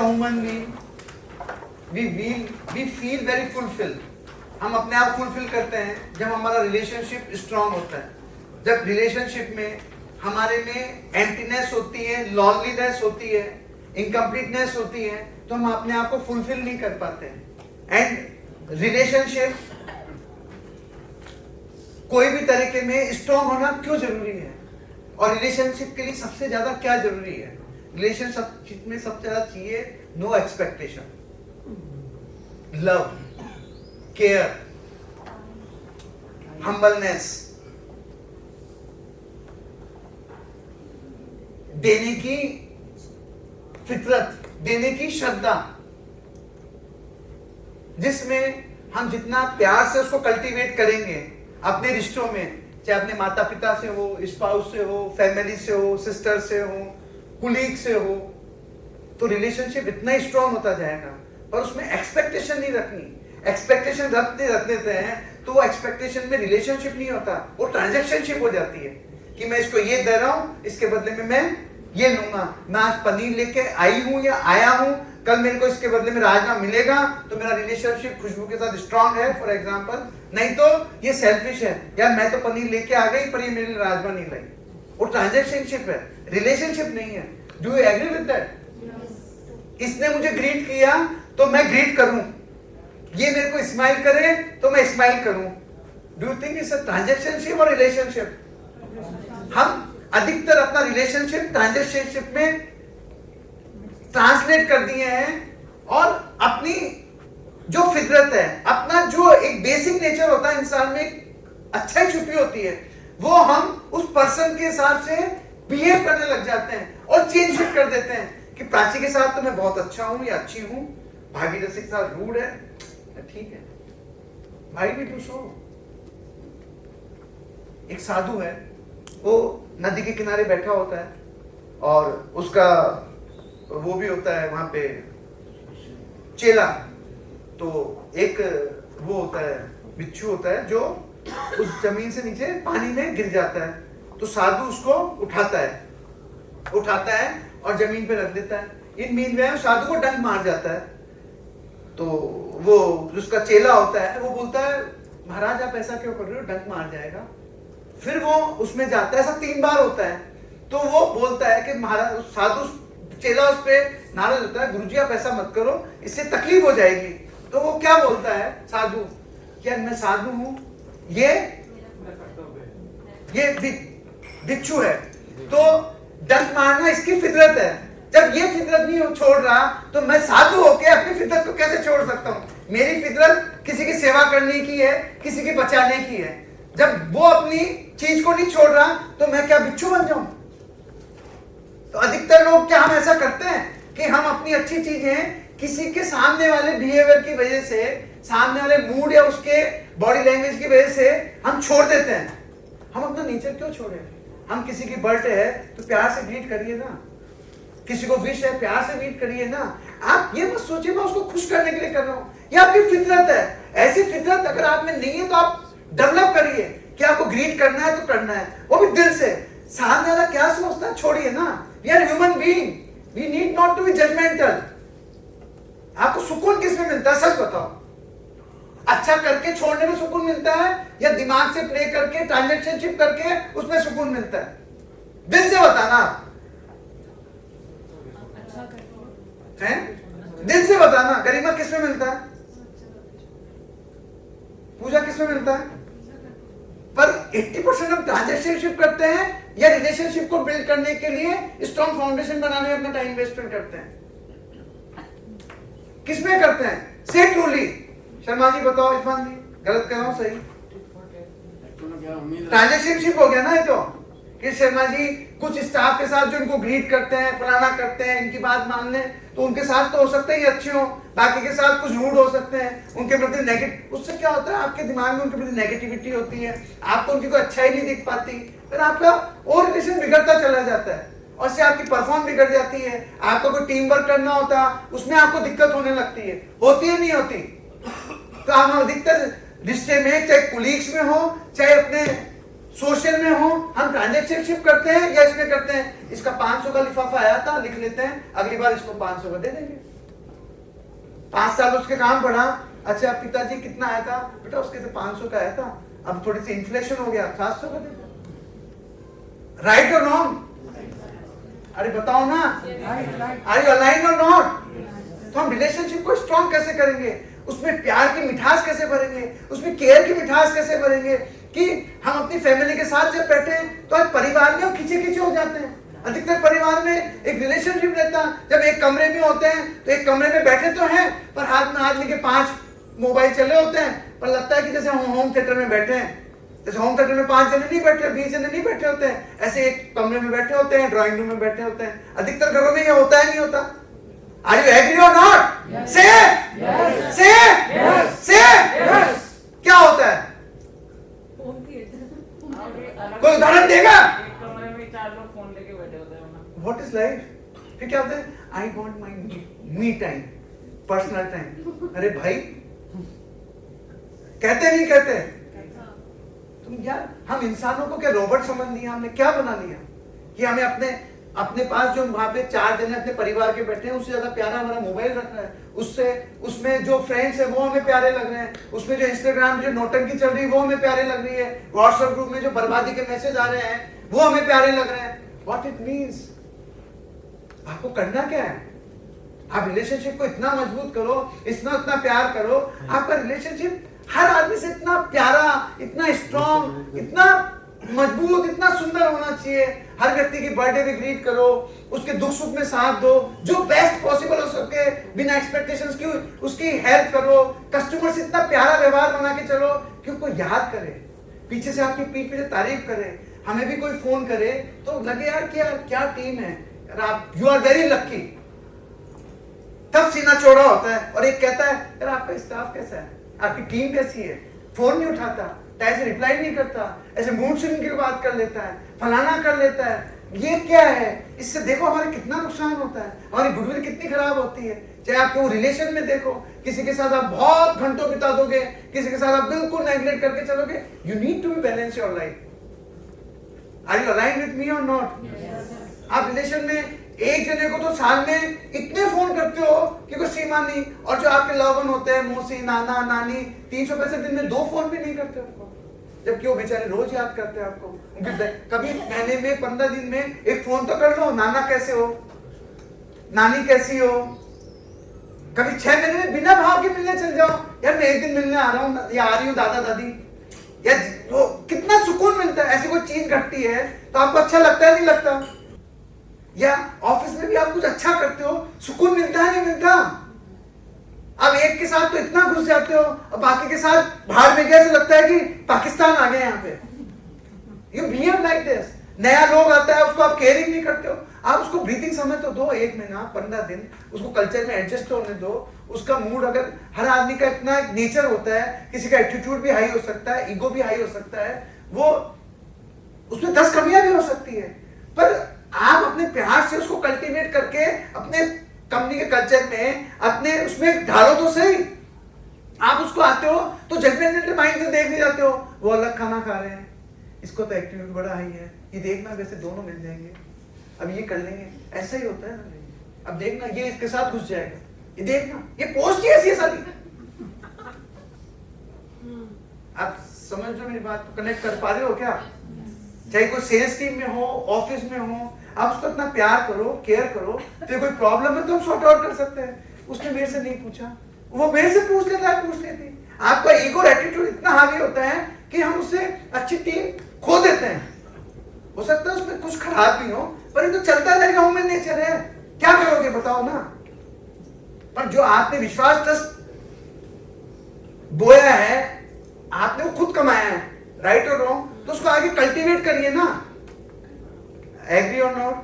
a human being, we feel very fulfilled. हम अपने आप फुलफिल करते हैं जब हमारा रिलेशनशिप स्ट्रांग होता है. जब रिलेशनशिप में हमारे में एम्प्टीनेस होती है, लॉनलीनेस होती है, इनकम्प्लीटनेस होती है, तो हम अपने आप को फुलफिल नहीं कर पाते हैं. एंड रिलेशनशिप कोई भी तरीके में स्ट्रांग होना क्यों जरूरी है, और रिलेशनशिप के लिए सबसे ज्यादा क्या जरूरी है? रिलेशनशिप में सबसे ज्यादा चाहिए no expectation, love, care, humbleness, देने की फितरत, देने की श्रद्धा, जिसमें हम जितना प्यार से उसको कल्टीवेट करेंगे अपने रिश्तों में, चाहे अपने माता पिता से हो, स्पाउस से हो, फैमिली से हो, सिस्टर से हो, कुलीग से हो, तो रिलेशनशिप इतना ही स्ट्रांग होता जाएगा. पर उसमें एक्सपेक्टेशन नहीं रखनी. एक्सपेक्टेशन रख देते हैं तो वो एक्सपेक्टेशन में रिलेशनशिप नहीं होता, वो ट्रांजैक्शनशिप हो जाती है कि मैं इसको ये दे रहा हूं, इसके बदले में मैं ये लूंगा. मैं आज पनीर लेके आई हूं या आया हूं, कल मेरे को इसके बदले में राजमा मिलेगा, तो मेरा रिलेशनशिप खुशबू के साथ स्ट्रांग है फॉर एग्जांपल. नहीं तो ये सेल्फिश है, यार मैं तो पनीर लेके आ गई पर ये मेरे लिए राजमा नहीं लाई. वो ट्रांजैक्शनशिप है, रिलेशनशिप नहीं है. Do you agree with that? इसने मुझे ग्रीट किया तो मैं ग्रीट करूं, ये मेरे को स्माइल करे तो मैं स्माइल करूं. Do you think it's a transactionship और रिलेशनशिप? हम अधिकतर अपना रिलेशनशिप ट्रांजैक्शनशिप में ट्रांसलेट कर दिए हैं, और अपनी जो फितरत है, अपना जो एक बेसिक नेचर होता है इंसान में, अच्छाई छुपी होती है, वो हम उस पर्सन के हिसाब से बिहेव करने लग जाते हैं और चेंज कर देते हैं कि प्राची के साथ तो मैं बहुत अच्छा हूं या अच्छी हूं, भागीरथी के साथ रूड है, ठीक है भाई भी तू सो. एक साधु है, वो नदी के किनारे बैठा होता है, और उसका वो भी होता है वहां पे चेला. तो एक वो होता है, बिच्छू होता है जो उस जमीन से नीचे पानी में गिर जाता है. तो साधु उसको उठाता है और जमीन पे रख देता है. इन मीन में साधु को डंक मार जाता है. तो वो जिसका चेला होता है वो बोलता है, महाराज आप ऐसा क्यों कर रहे हो, डंक मार जाएगा. फिर वो उसमें जाता है, ऐसा 3 बार होता है. तो वो बोलता है कि महाराज, साधु चेला उस पे नाराज होता है, गुरुजी आप ऐसा मत करो, इससे तकलीफ हो जाएगी. तो वो क्या बोलता है साधु, यार मैं साधु हूं, ये बिच्छू है, तो डंक मारना इसकी फितरत है. जब ये फितरत नहीं छोड़ रहा तो मैं साधु होके अपनी फितरत को कैसे छोड़ सकता हूं? मेरी फितरत किसी की सेवा करने की है, किसी की बचाने की है. जब वो अपनी चीज को नहीं छोड़ रहा तो मैं क्या बिच्छू बन जाऊं? तो अधिकतर लोग क्या हम ऐसा करते हैं कि हम अपनी अच्छी चीजें किसी के सामने वाले बिहेवियर की वजह से, सामने वाले मूड या उसके बॉडी लैंग्वेज की वजह से हम छोड़ देते हैं. हम अपना नेचर क्यों छोड़े? हम किसी की बर्थडे है तो प्यार से ग्रीट करिए ना, किसी को विश है प्यार से ग्रीट करिए ना. आप ये मत सोचिए मैं उसको खुश करने के लिए कर रहा हूं, ये आपकी फितरत है. ऐसी फितरत अगर आप में नहीं है तो आप डेवलप करिए कि आपको ग्रीट करना है तो करना है, वो भी दिल से. सामने वाला क्या सोचता है छोड़िए ना. We are human being, we need not to be judgemental. आपको सुकून किसमें मिलता है, सच बताओ? अच्छा करके छोड़ने में सुकून मिलता है, या दिमाग से प्ले करके ट्रांजैक्शनशिप करके उसमें सुकून मिलता है? दिल से बताना. हैं? दिल से बताना. गरिमा किसमें मिलता है? पूजा किसमें मिलता है? पर 80% हम ट्रांजैक्शनशिप करते हैं या रिलेशनशिप को बिल्ड करने के लिए स्ट्रॉन्ग फाउंडेशन बनाने में अपना टाइम वेस्ट करते हैं. किसमें करते हैं? से ट्रूली. शर्मा जी बताओ, इरफान जी गलत कर रहा हूं सही? ट्रांजैक्शनशिप हो गया ना ये तो, कि शर्मा जी कुछ स्टाफ के साथ जो इनको ग्रीट करते हैं, फलाना करते हैं, इनकी बात मान लें, तो उनके साथ तो हो सकता है ये अच्छे हो, बाकी के साथ कुछ रूड हो सकते हैं, उनके प्रति नेगेटिव. उससे क्या होता है, आपके दिमाग में उनके प्रति नेगेटिविटी होती है, आपको उनकी कोई अच्छाई नहीं दिख पाती, फिर आपका और रिलेशन बिगड़ता चला जाता है, और से आपकी परफॉर्म बिगड़ जाती है. आपको कोई टीम वर्क करना होता, उसमें आपको दिक्कत होने लगती है. होती है नहीं होती? तो हम अधिकतर रिश्ते में, चाहे कुलीग्स में हो, चाहे अपने सोशल में हो, हम ट्रांजैक्शनशिप करते हैं या इसमें करते हैं, इसका 500 का लिफाफा आया था, लिख लेते हैं, अगली बार इसको 500 का दे देंगे। 5 साल उसके काम बढ़ा, अच्छा पिताजी कितना आया था बेटा, उसके से 500 का आया था, अब थोड़ी सी इन्फ्लेशन हो गया, 700 का दे दो। राइट और रॉन्ग? अरे बताओ ना, आर यू अलाइन और नॉट? तो हम रिलेशनशिप को स्ट्रॉन्ग कैसे करेंगे, उसमें प्यार की मिठास कैसे भरेंगे, उसमें केयर की मिठास कैसे भरेंगे, कि हम अपनी फैमिली के साथ जब बैठे तो आज परिवार में हम खींचे खींचे हो जाते हैं। अधिकतर परिवार में एक रिलेशनशिप रहता, जब एक कमरे में होते हैं तो एक कमरे में बैठे तो हैं, पर हाथ में हाथ लेके 5 मोबाइल चले होते हैं, पर लगता है कि जैसे हम होम थिएटर में बैठे हैं। जैसे होम थिएटर में 5 जने नहीं बैठे, 20 जने नहीं बैठे होते हैं, ऐसे एक कमरे में बैठे होते हैं, ड्राइंग रूम में बैठे होते हैं। अधिकतर घरों में ये होता है, नहीं होता? आर यू एग्री और नॉट? से क्या होता है? कोई उदाहरण देगा? एक कमरे में 4 लोग फोन लेके बैठे होते हैं ना। What is life? फिर क्या होता है? I want my me time, personal time. अरे भाई, कहते नहीं कहते? तुम यार, हम इंसानों को क्या रोबोट समझ लिया हमने? क्या बना लिया कि हमें अपने पास जो वहां पे 4 जने अपने परिवार के बैठे हैं, उससे ज्यादा प्यारा हमारा मोबाइल रखना है, उससे उसमें जो फ्रेंड्स है वो हमें प्यारे लग रहे हैं, उसमें जो इंस्टाग्राम जो नोटंकी चल रही है वो हमें प्यारे लग रही है, व्हाट्सएप ग्रुप में जो बर्बादी के मैसेज आ रहे हैं वो हमें प्यारे लग रहे हैं। What it means? आपको करना क्या है? आप रिलेशनशिप को इतना मजबूत करो, इतना प्यार करो, आपका रिलेशनशिप हर आदमी से इतना प्यारा, इतना स्ट्रॉन्ग, इतना मजबूत, इतना सुंदर होना चाहिए। हर व्यक्ति की बर्थडे भी ग्रीट करो, उसके दुख सुख में साथ दो, जो बेस्ट पॉसिबल हो सके, बिना एक्सपेक्टेशंस की उसकी हेल्प करो, कस्टमर से इतना प्यारा व्यवहार बना के चलो कि उसको याद करे, पीछे से आपकी पीठ पे तारीफ करे। हमें भी कोई फोन करे तो लगे यार क्या टीम है यार, आप यू आर वेरी लक्की। तब सीना चौड़ा होता है और एक कहता है यार आपका स्टाफ कैसा है, आपकी टीम कैसी है, फोन नहीं उठाता, टाइम से रिप्लाई नहीं करता, ऐसे मूड स्विंग की बात कर लेता है, फलाना कर लेता है, ये क्या है? इससे देखो हमारे कितना नुकसान होता है, हमारी गुडविल कितनी खराब होती है। चाहे आपके वो रिलेशन में देखो, किसी के साथ आप बहुत घंटों बिता दोगे, किसी के साथ आप बिल्कुल नेग्लेक्ट करके चलोगे। You need to be balance your life. Are you align with me or not? आप रिलेशन में एक जने को तो साल में इतने फोन करते हो कि कोई सीमा नहीं, और जो आपके लवन होते हैं, मौसी, नाना, नानी, 365 दिन में 2 फोन भी नहीं करते उनको, जबकि वो बेचारे रोज याद करते हैं आपको। कभी महीने में 15 दिन में एक फोन तो कर लो, नाना कैसे हो, नानी कैसी हो। कभी 6 महीने में बिना भाव के मिलने चल जाओ, यार मैं एक दिन मिलने आ रहा हूँ या आ रही हूँ दादा दादी, यार वो कितना सुकून मिलता है। ऐसी कोई चीज घटती है तो आपको अच्छा लगता है, नहीं लगता? या ऑफिस में भी आप कुछ अच्छा करते हो, सुकून मिलता है, नहीं मिलता? अब एक के साथ तो इतना घुस जाते हो और बाकी के साथ बाहर में गए तो लगता है कि पाकिस्तान आ गए यहाँ पे। You behave like this. नया लोग आता है, उसको आप केयरिंग नहीं करते हो, आप उसको ब्रीथिंग समय तो दो, 1 महीना 15 दिन उसको कल्चर में एडजस्ट होने दो। उसका मूड, अगर हर आदमी का इतना नेचर होता है, किसी का एटीट्यूड भी हाई हो सकता है, ईगो भी हाई हो सकता है, वो उसमें 10 कमियां भी हो सकती है, पर आप अपने प्यार से उसको कल्टीवेट करके अपने कंपनी के कल्चर में, अपने उसमें ढालो तो सही। आप उसको आते हो तो जजमेंटल माइंड से देखने जाते हो, वो अलग खाना खा रहे हैं, इसको तो एक्टिविटी बड़ा हाई है, ये देखना वैसे दोनों मिल जाएंगे, अब ये कर लेंगे, ऐसा ही होता है ना। अब देखना ये इसके साथ घुस जाएगा, ये देखना ये पोस्ट ही ऐसी है सारी। आप समझ रहे हो मेरी बात को, कनेक्ट कर पा रहे हो क्या? चाहे कोई सेल्स टीम में हो, ऑफिस में हो, आप उसको इतना प्यार करो, केयर करो, तो कोई प्रॉब्लम है तो हम सॉर्ट आउट कर सकते हैं। उसने मेरे से नहीं पूछा, वो मेरे से पूछ लेता है, पूछ लेती। आपका ईगो एटीट्यूड इतना हावी होता है कि हम उससे अच्छी टीम खो देते हैं। हो सकता है उसमें कुछ खराब भी हो, पर ये तो चलता रहेगा, ह्यूमन नेचर है, क्या करोगे बताओ ना। पर जो आपने विश्वास ट्रस्ट बोया है, आपने वो खुद कमाया है, राइट और रॉन्ग, तो उसको आगे कल्टीवेट करिए ना। एग्री और नॉट?